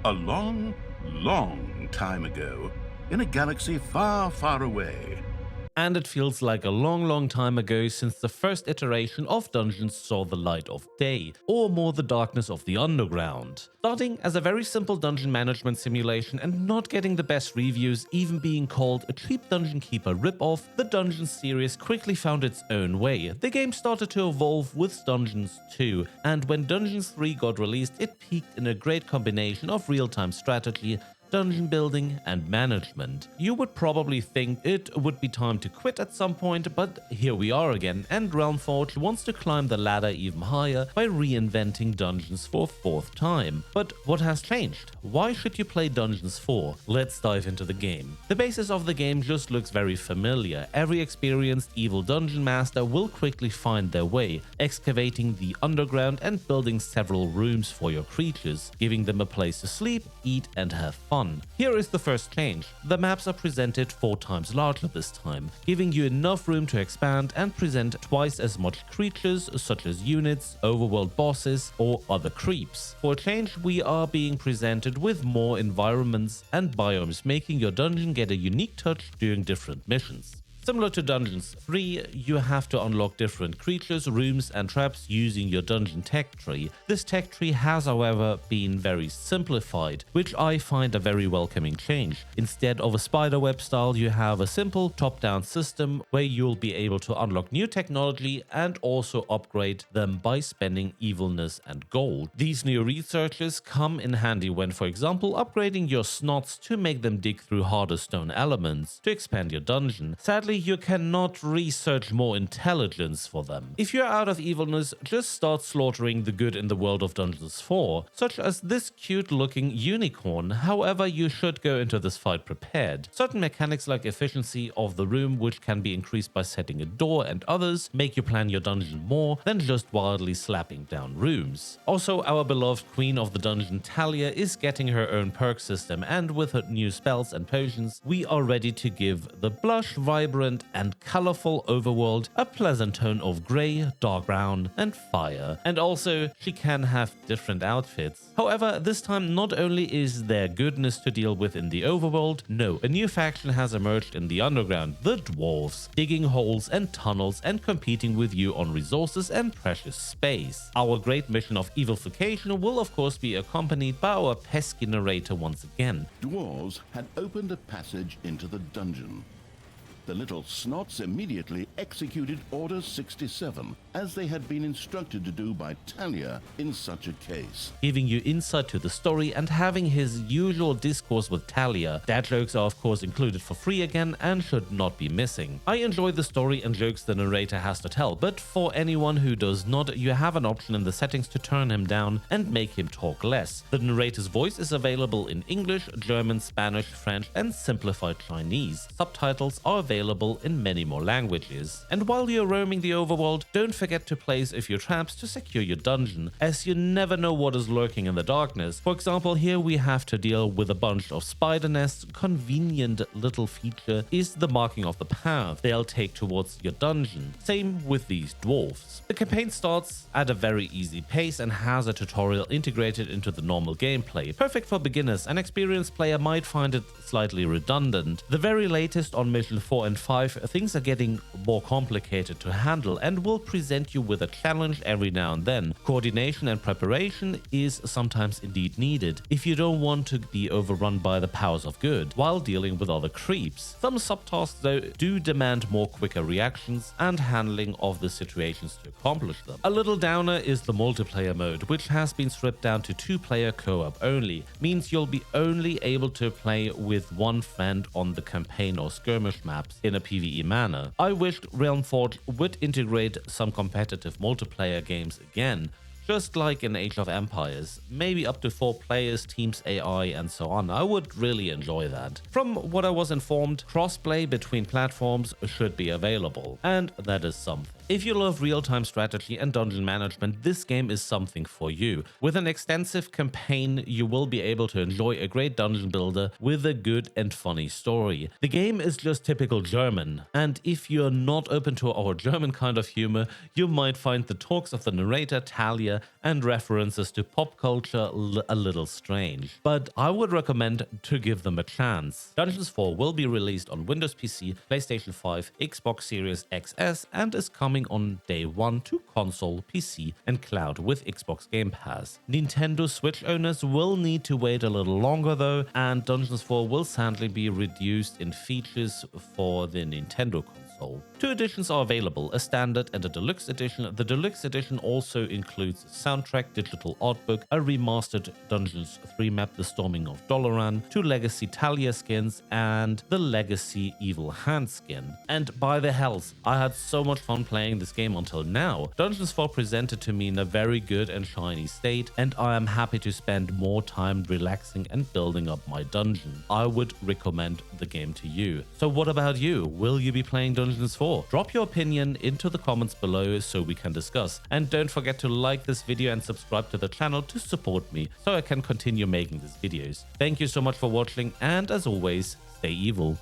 A long, long time ago, in a galaxy far, far away. And it feels like a long time ago since the first iteration of dungeons saw the light of day, or more the darkness of the underground. Starting as a very simple dungeon management simulation and not getting the best reviews, even being called a cheap Dungeon Keeper ripoff, the Dungeons series quickly found its own way. The game started to evolve with Dungeons 2, and when Dungeons 3 got released, it peaked in a great combination of real-time strategy, dungeon building and management. You would probably think it would be time to quit at some point, but here we are again, and Realmforge wants to climb the ladder even higher by reinventing Dungeons for a fourth time. But what has changed? Why should you play Dungeons 4? Let's dive into the game. The basis of the game just looks very familiar. Every experienced evil dungeon master will quickly find their way, excavating the underground and building several rooms for your creatures, giving them a place to sleep, eat and have fun. Here is the first change. The maps are presented 4 times larger this time, giving you enough room to expand and present twice as much creatures such as units, overworld bosses or other creeps. For a change, we are being presented with more environments and biomes, making your dungeon get a unique touch during different missions. Similar to Dungeons 3, you have to unlock different creatures, rooms and traps using your dungeon tech tree. This tech tree has however been very simplified, which I find a very welcoming change. Instead of a spiderweb style, you have a simple top-down system where you'll be able to unlock new technology and also upgrade them by spending evilness and gold. These new researches come in handy when, for example, upgrading your snots to make them dig through harder stone elements to expand your dungeon. Sadly, you cannot research more intelligence for them. If you're out of evilness, just start slaughtering the good in the world of Dungeons 4, such as this cute looking unicorn. However, you should go into this fight prepared. Certain mechanics like efficiency of the room, which can be increased by setting a door, and others make you plan your dungeon more than just wildly slapping down rooms. Also, our beloved queen of the dungeon Talia is getting her own perk system, and with her new spells and potions, we are ready to give the blush, vibrant and colorful overworld a pleasant tone of grey, dark brown and fire. And also, she can have different outfits. However, this time not only is there goodness to deal with in the overworld, no, a new faction has emerged in the underground, the dwarves, digging holes and tunnels and competing with you on resources and precious space. Our great mission of evilification will of course be accompanied by our pesky narrator once again. Dwarves had opened a passage into the dungeon. The little snots immediately executed Order 67, as they had been instructed to do by Talia in such a case. Giving you insight to the story and having his usual discourse with Talia. Dad jokes are of course included for free again and should not be missing. I enjoy the story and jokes the narrator has to tell, but for anyone who does not, you have an option in the settings to turn him down and make him talk less. The narrator's voice is available in English, German, Spanish, French and simplified Chinese. Subtitles are available in many more languages. And while you're roaming the overworld, don't forget to place a few traps to secure your dungeon, as you never know what is lurking in the darkness. For example, here we have to deal with a bunch of spider nests. Convenient little feature is the marking of the path they'll take towards your dungeon. Same with these dwarfs. The campaign starts at a very easy pace and has a tutorial integrated into the normal gameplay. Perfect for beginners. An experienced player might find it slightly redundant. The very latest on mission 4 and 5, things are getting more complicated to handle and will present you with a challenge every now and then. Coordination and preparation is sometimes indeed needed if you don't want to be overrun by the powers of good while dealing with other creeps. Some subtasks though do demand more quicker reactions and handling of the situations to accomplish them. A little downer is the multiplayer mode, which has been stripped down to 2-player co-op only. Means you'll be only able to play with one friend on the campaign or skirmish maps in a PvE manner. I wished Realmforge would integrate some competitive multiplayer games again, just like in Age of Empires, maybe up to 4 players, teams AI and so on. I would really enjoy that. From what I was informed, crossplay between platforms should be available, and that is something. If you love real-time strategy and dungeon management, this game is something for you. With an extensive campaign, you will be able to enjoy a great dungeon builder with a good and funny story. The game is just typical German, and if you're not open to our German kind of humor, you might find the talks of the narrator Talia and references to pop culture a little strange. But I would recommend to give them a chance. Dungeons 4 will be released on Windows PC, PlayStation 5, Xbox Series XS, and is coming on day 1 to console, PC, and cloud with Xbox Game Pass. Nintendo Switch owners will need to wait a little longer though, and Dungeons 4 will sadly be reduced in features for the Nintendo console. 2 editions are available, a standard and a deluxe edition. The deluxe edition also includes a soundtrack, digital art book, a remastered Dungeons 3 map, The Storming of Doloran, 2 legacy Talia skins, and the legacy Evil Hand skin. And by the hells, I had so much fun playing this game until now. Dungeons 4 presented to me in a very good and shiny state, and I am happy to spend more time relaxing and building up my dungeon. I would recommend the game to you. So what about you? Will you be playing Dungeons 4? Drop your opinion into the comments below so we can discuss. And don't forget to like this video and subscribe to the channel to support me so I can continue making these videos. Thank you so much for watching, and as always, stay evil.